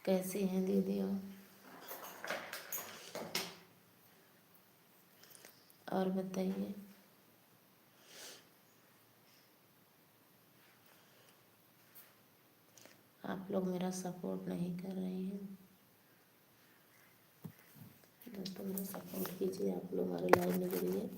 कैसी हैं दीदी हो? और बताइए। आप लोग मेरा सपोर्ट नहीं कर रही हैं दोस्तों, मेरा सपोर्ट कीजिए। आप लोग हमारे लाइव में जुड़िए।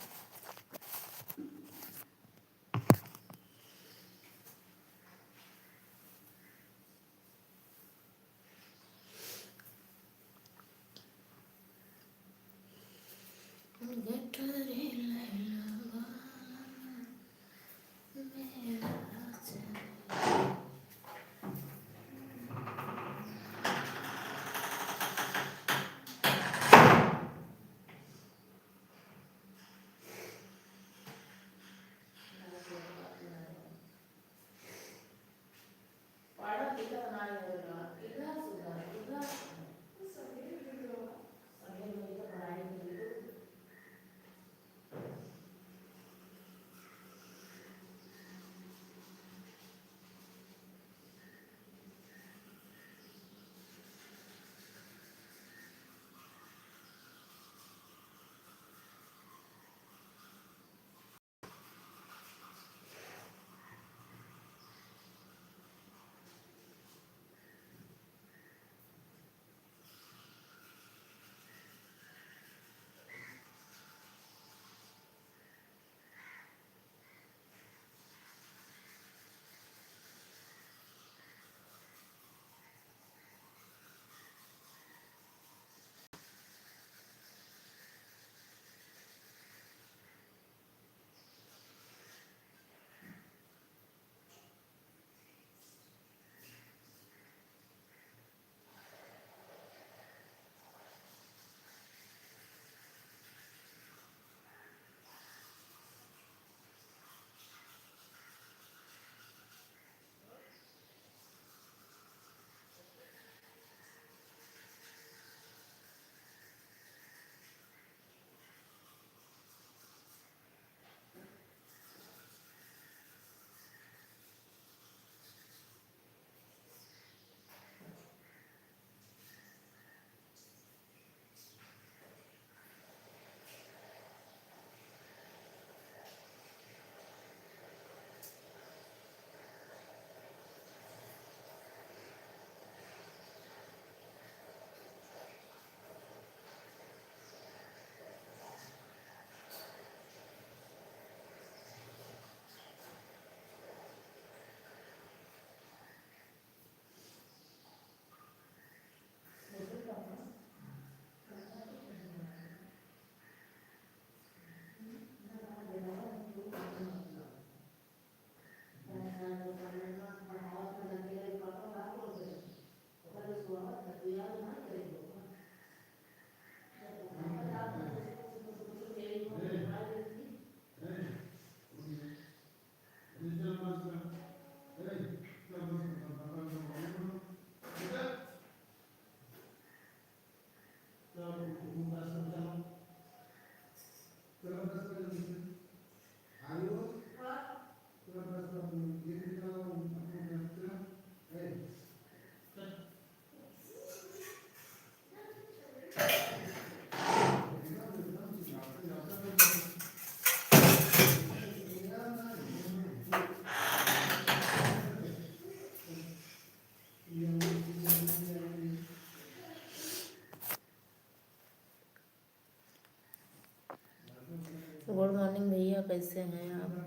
गुड मॉर्निंग भैया, कैसे हैं आप?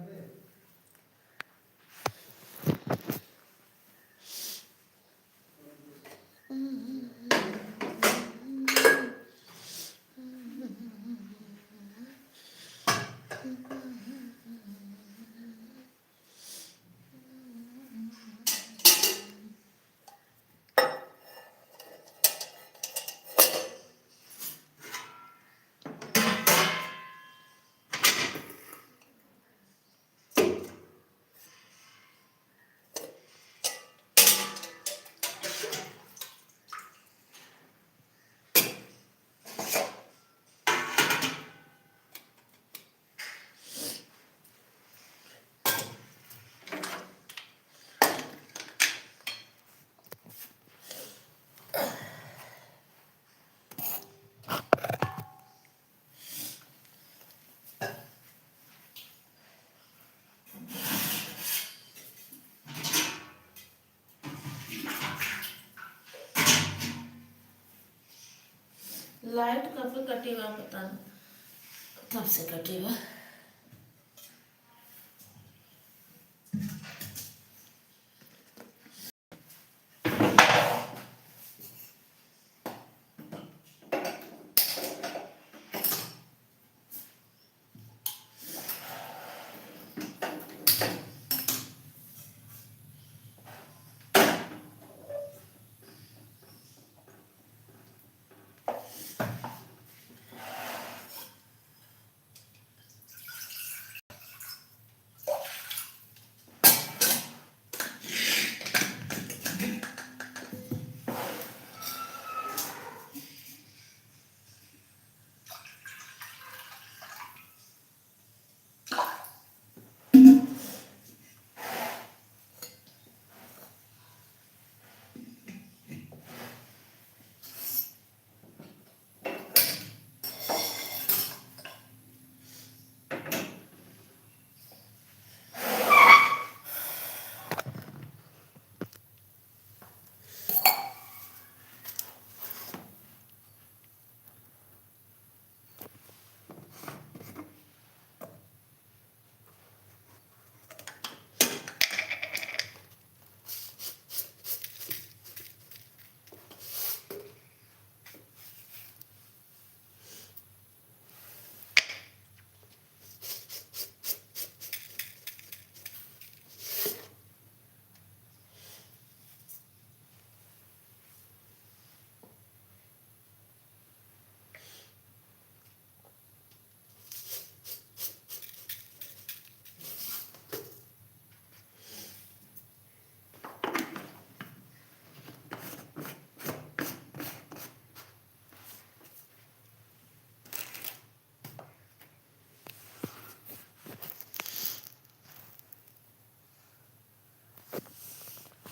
लाइट कब से कटी हुआ पता नहीं, कब से कटी हुआ।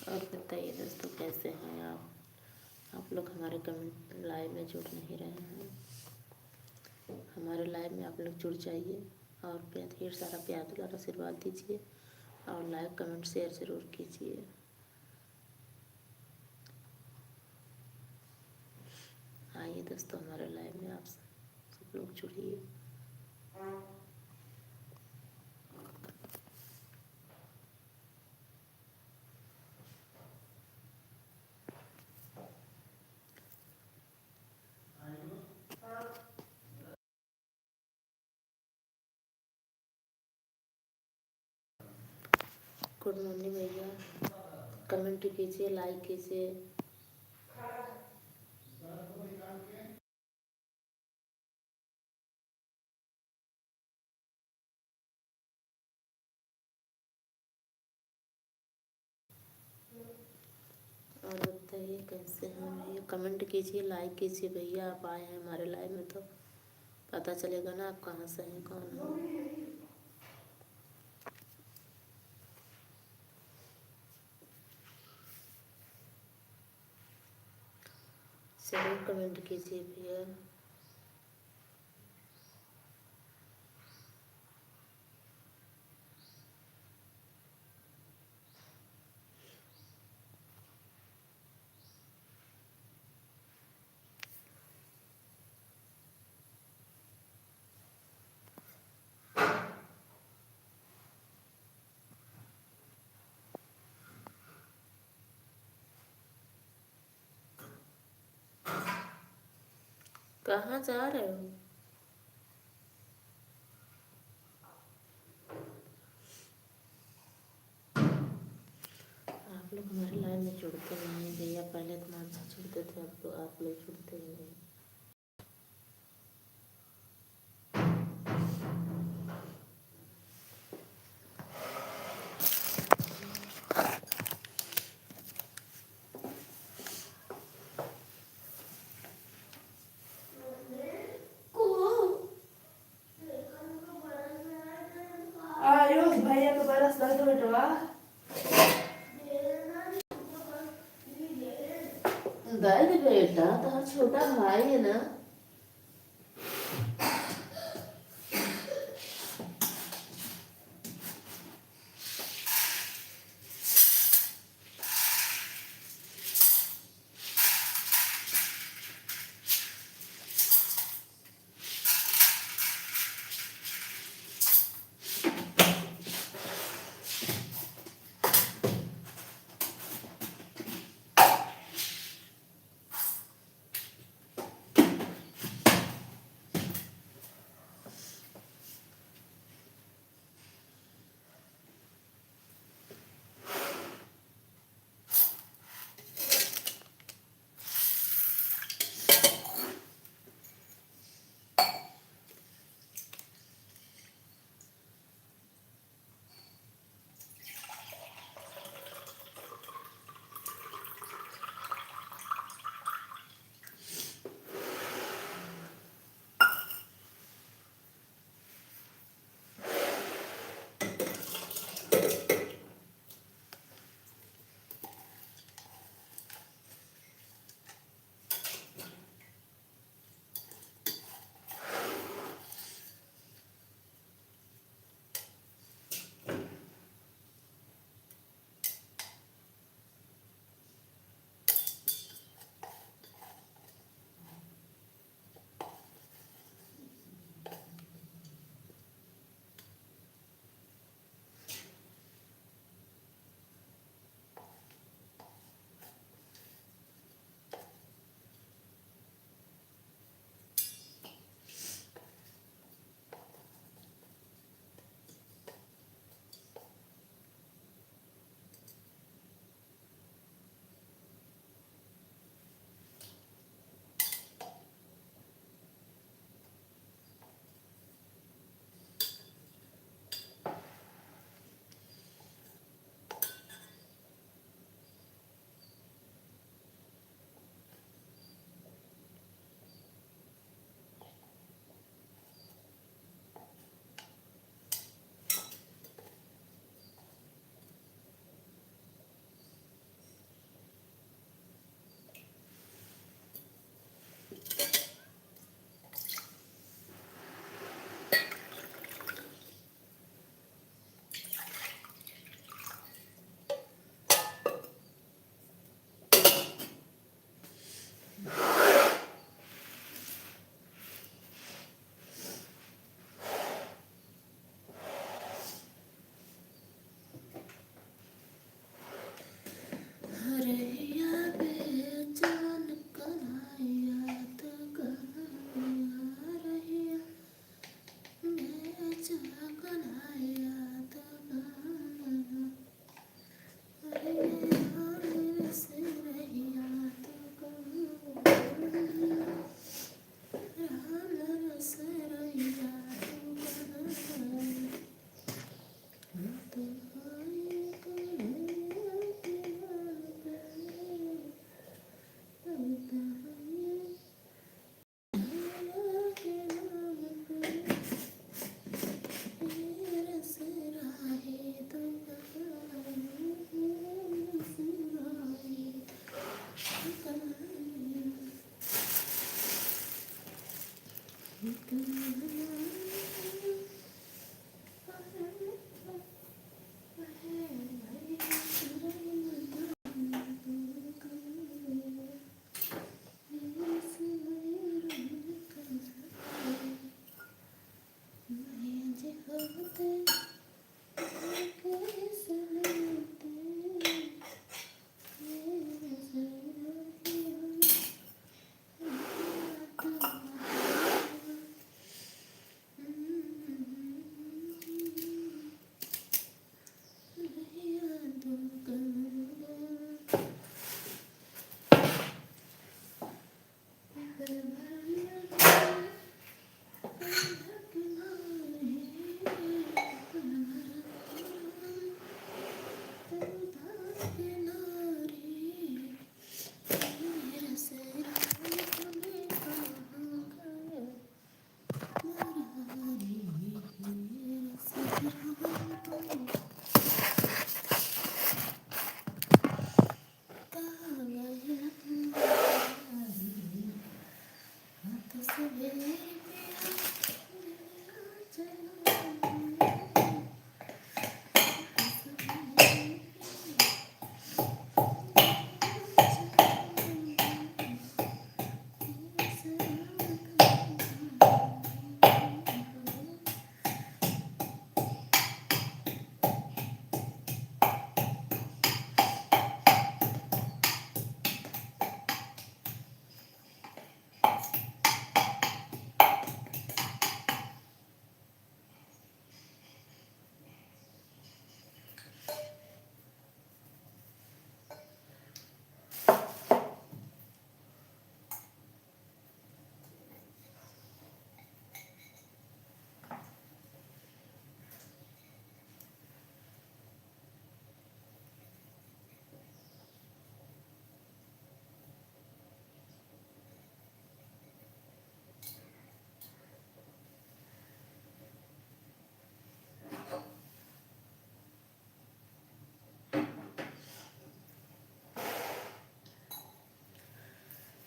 और बताइए दोस्तों, कैसे हैं आप लोग हमारे कमेंट लाइव में जुड़ नहीं रहे हैं। हमारे लाइव में आप लोग जुड़ जाइए और ढेर सारा प्यार दुलार आशीर्वाद दीजिए और लाइक कमेंट शेयर ज़रूर कीजिए। आइए दोस्तों, हमारे लाइव में आप सब लोग जुड़िए। गुड मॉर्निंग भैया, कमेंट कीजिए, लाइक कीजिए। और बताइए कैसे हैं भैया, कमेंट कीजिए, लाइक कीजिए भैया। आप आए हैं हमारे लाइव में तो पता चलेगा ना आप कहाँ से हैं, कौन है। जरूर कमेंट कीजिए भैया। कहाँ जा रहे हो? आप लोग हमारे लाइन में जुड़ते नहीं हैं भैया। पहले तो मान से जुड़ते थे, अब तो आप लोग जुड़ते ही नहीं। भैया के बरस दस बेटवा दर्द बेटा, तो छोटा भाई है ना।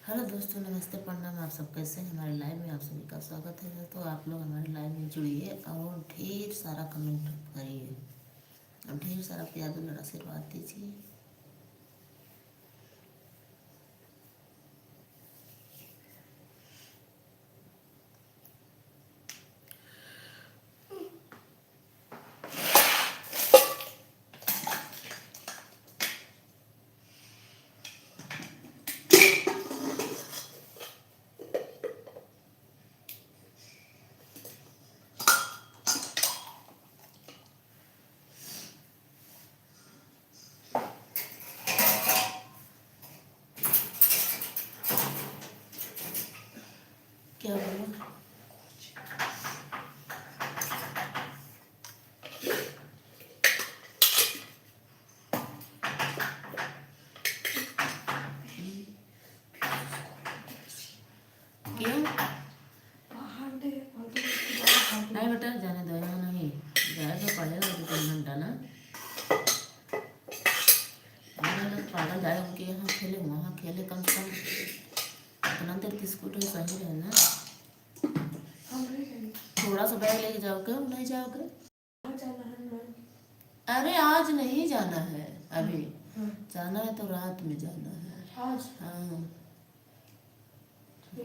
हेलो दोस्तों, नमस्ते, प्रणाम। आप सब कैसे हैं? हमारे लाइव में आप सभी का स्वागत है। तो आप लोग हमारे लाइव में जुड़िए और ढेर सारा कमेंट करिए और ढेर सारा प्यार दुलार आशीर्वाद दीजिए। क्या बोला? क्यों? नहीं बेटा, जाने दो, यहाँ नहीं जाएगा, पढ़ेगा तो 3 घंटा ना। पागल जाए उनके यहाँ खेले, वहाँ खेले, कम से कम इतना देर की स्कूटर सही रहे ना। थोड़ा सा बैग लेके जाओगे? नहीं जाओगे? अरे आज नहीं जाना है, अभी जाना है तो रात में जाना है। हाँ,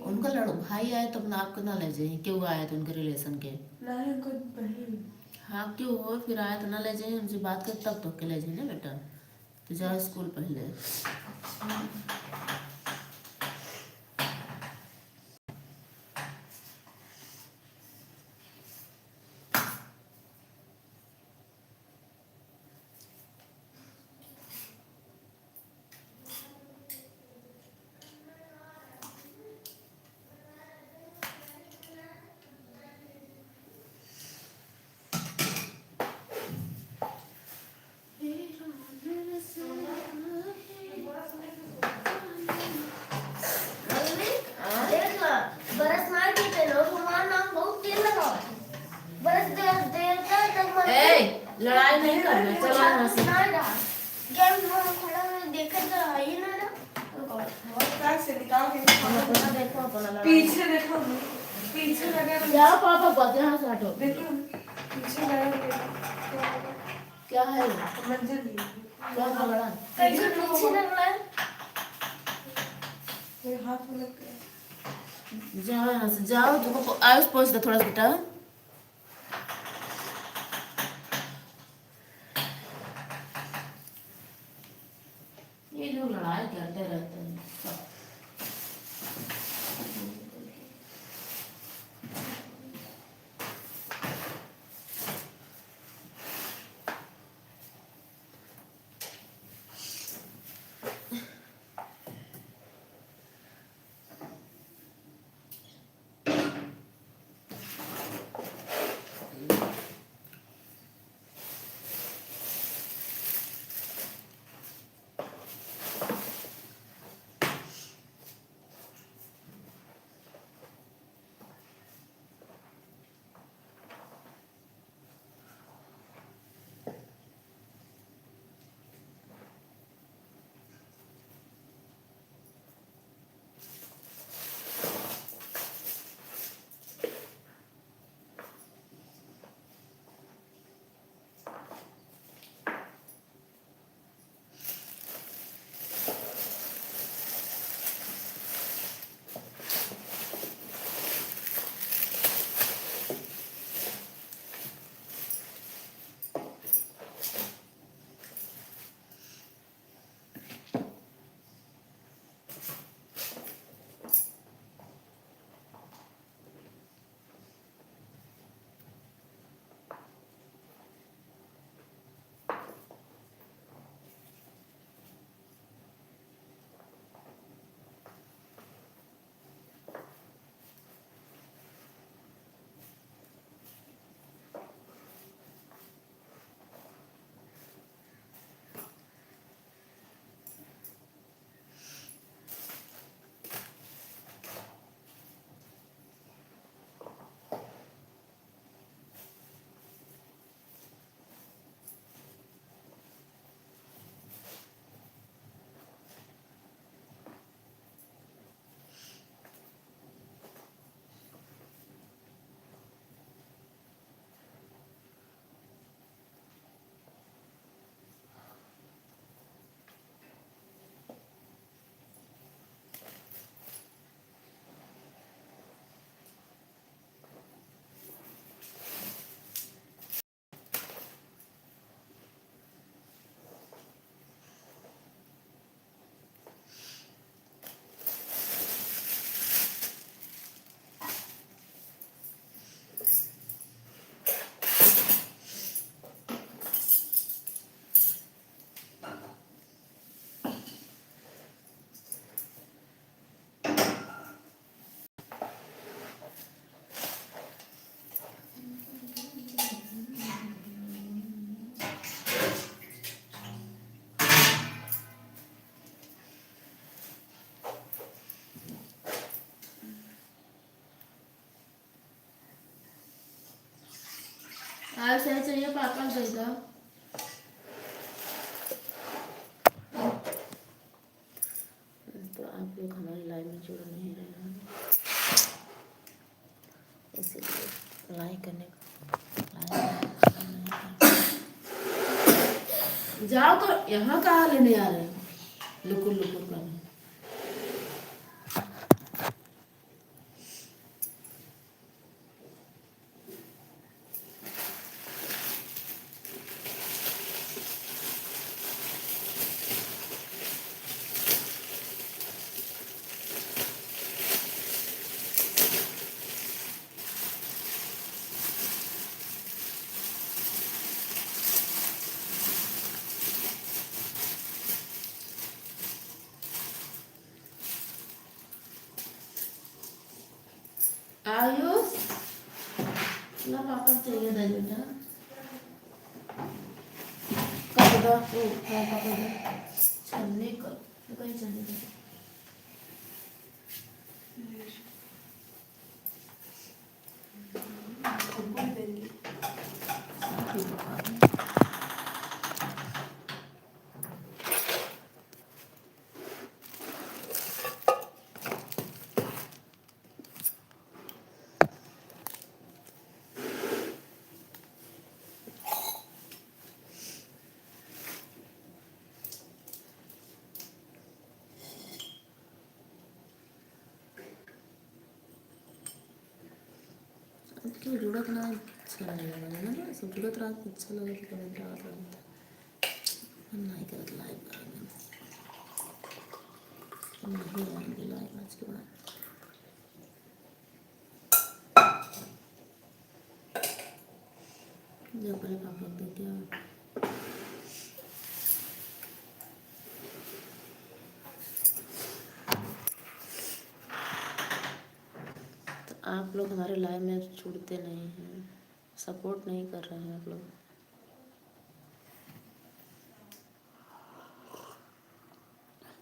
उनका भाई आए तो अपना आपको ना ले जाइए। क्यों आए तो उनके रिलेशन के? हाँ, क्यों हो फिर आए तो ना ले जाइए, उनसे बात कर तब तो के ले जाइए ना बेटा। तो जाओ स्कूल पहले। लड़ाई नहीं करना, चलो यहाँ से। पीछे देखो पीछे लगा जाओ पापा बस यहाँ से हटो। देखो पीछे लगा क्या है मंजर क्या पकड़ा कैसे पीछे लग रहा है मेरे हाथ में लग गया जाओ यहाँ से जाओ तुमको आयुष पहुँच दो थोड़ा सा बेटा ये लोग लड़ाई करते रहते हैं आज सही चाहिए पापा दे दो तो आप लोग हमारी लाइव में जुड़ नहीं रहे हैं इसीलिए लाइक करने जाओ तो यहाँ कहाँ लेने आ रहे हैं लुकुर लुकुर करने आयुष ना पापा चाहिए दे बेटा कर दो ओ पापा को दे चलने कर तो कहीं चलने दे तो जुड़त ना अच्छा नहीं लगा है ना, सब जुड़त रहा अच्छा लगे तो कमेंट रहा था नहीं करत लाइव आएंगे नहीं आएंगे लाइव आज के बाद। जब पहले पापा दे क्या आप लोग हमारे लाइव में जुड़ते नहीं हैं, सपोर्ट नहीं कर रहे हैं आप लोग।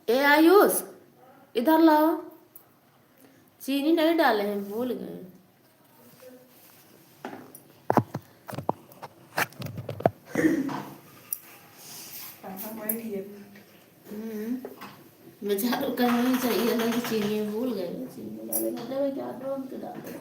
ए आयुष इधर लाओ, चीनी नहीं डाले हैं भूल गए। बेचारों कहना चाहिए ना कि चीनी भूल गए, चीनी डाले मतलब क्या तो हम तो डाले।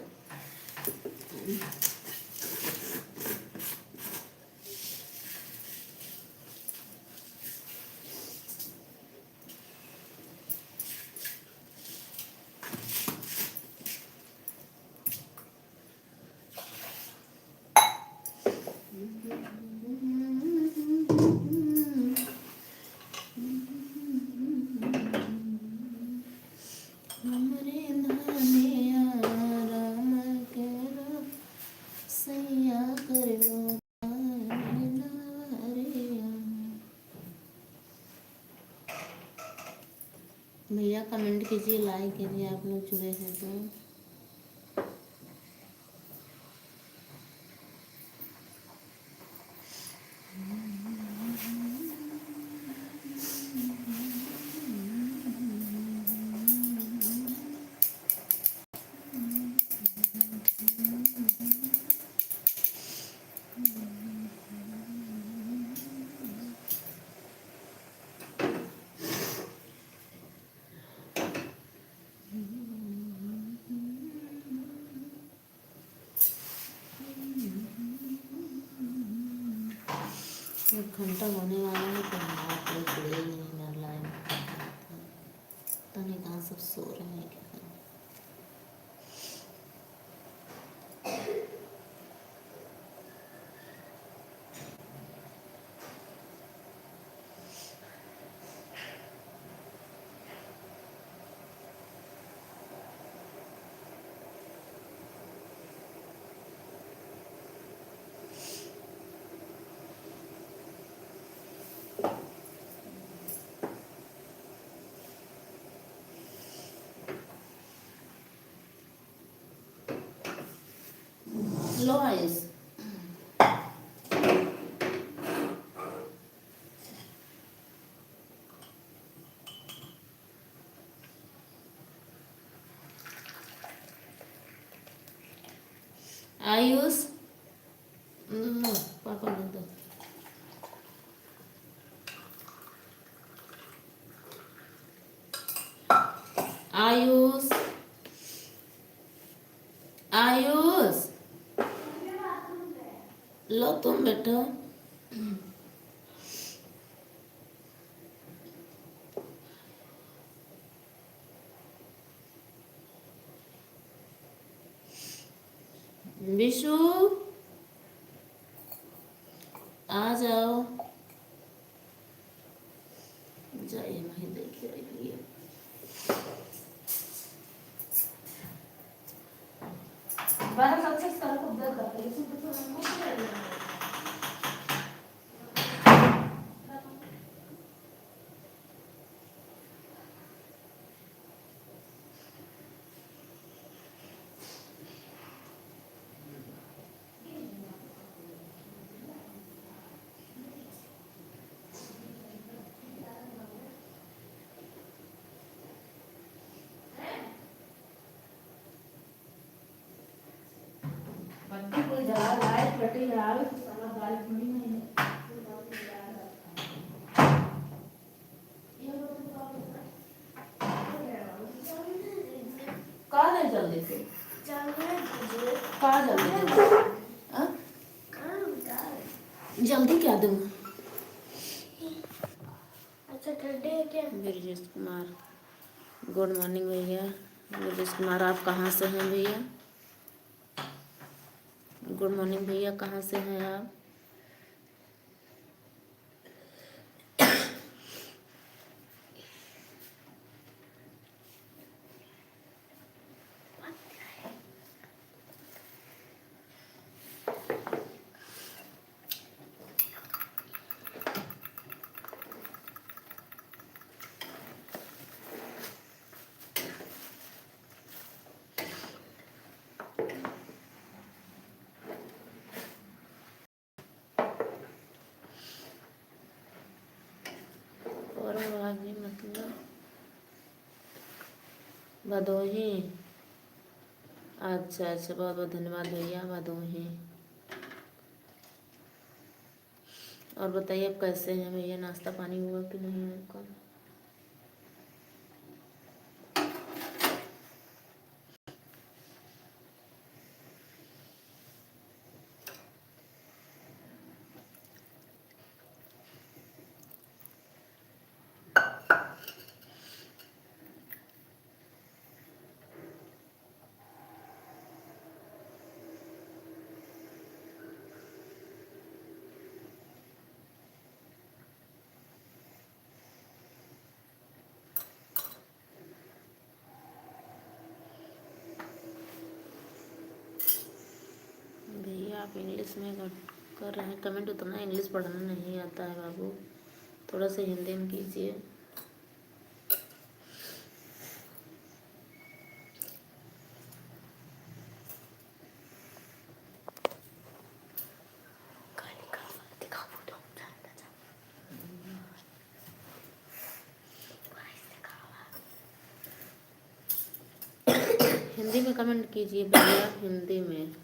भैया कमेंट कीजिए, लाइक कीजिए आप लोग जुड़े हैं तो। एक घंटा होने वाला है तो आप लोग जुड़े ही नहीं मेरे लाइव में। पता नहीं कहाँ सब सो रहे हैं क्या कर रहे हैं। लो आयुष आयुष पापा ने दो। आयुष आयुष लो तुम बैठो। विशु आ जाओ, जाइए मैं देख रही है। बारह सक्सेस कर खुद कर लेकिन तो बच्चे कोई जला लाइट कटी आवे तो साला गाली थोड़ी नहीं है। कहाँ नहीं जल्दी से कहाँ जल्दी क्या दूँ। अच्छा ठंडे है क्या? ब्रजेश कुमार गुड मॉर्निंग भैया। ब्रजेश कुमार आप कहाँ से हैं भैया? गुड मॉर्निंग भैया, कहाँ से हैं आप? और भाभी मतलब भदोही। अच्छा अच्छा, बहुत बहुत धन्यवाद भैया, भदोही। और बताइए आप कैसे हैं भैया, नाश्ता पानी हुआ कि नहीं आपका? भैया आप इंग्लिश में कर रहे हैं कमेंट, उतना इंग्लिश पढ़ना नहीं आता है बाबू, थोड़ा सा हिंदी में कीजिए। हिंदी में कमेंट कीजिए भैया, हिंदी में।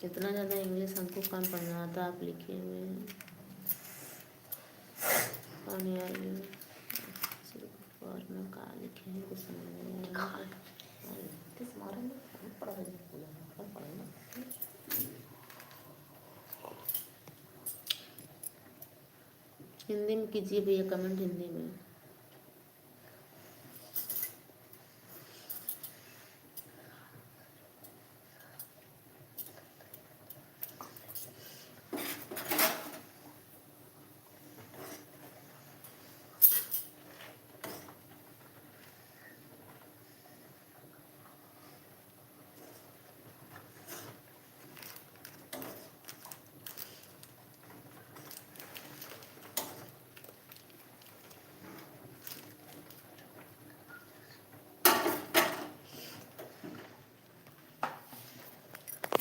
इतना ज़्यादा इंग्लिश हमको कम पढ़ना आता, आप लिखे हुए हैं। कौन यार ये सिर्फ और में कहा लिखे हैं, कुछ समझ नहीं आ रहा है। हिंदी में कीजिए भैया कमेंट, हिंदी में।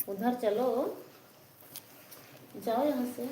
उधर चलो, जाओ यहाँ से।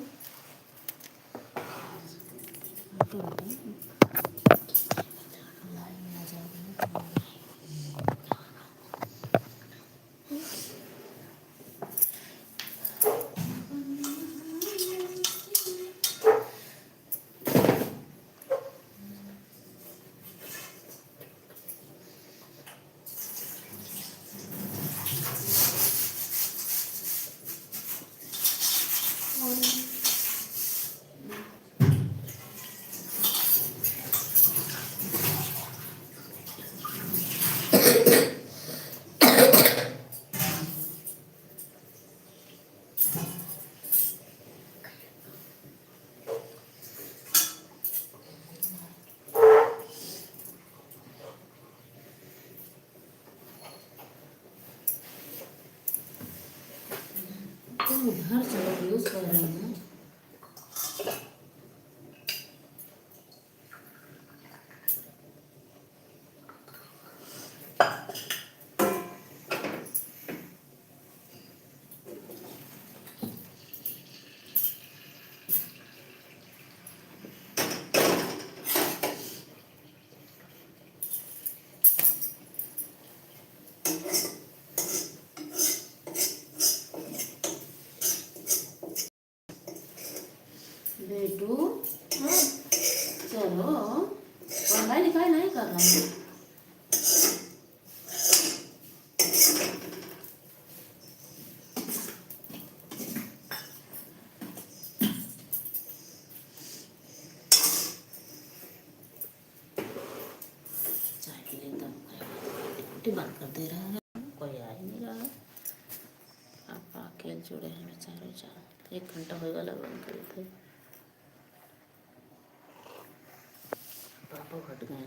तुम उधर चलो, यूज कर रहे हैं। बेटू, हाँ, चलो, पढ़ाई लिखाई नहीं कर रहा हूँ। चाय पी लेता हूँ, बंद कर दे रहा है, कोई आ ही नहीं रहा है। आप अकेले जुड़े हैं बेचारे जाओ, 1 घंटा होएगा लगभग करे थे, पापा हट गए।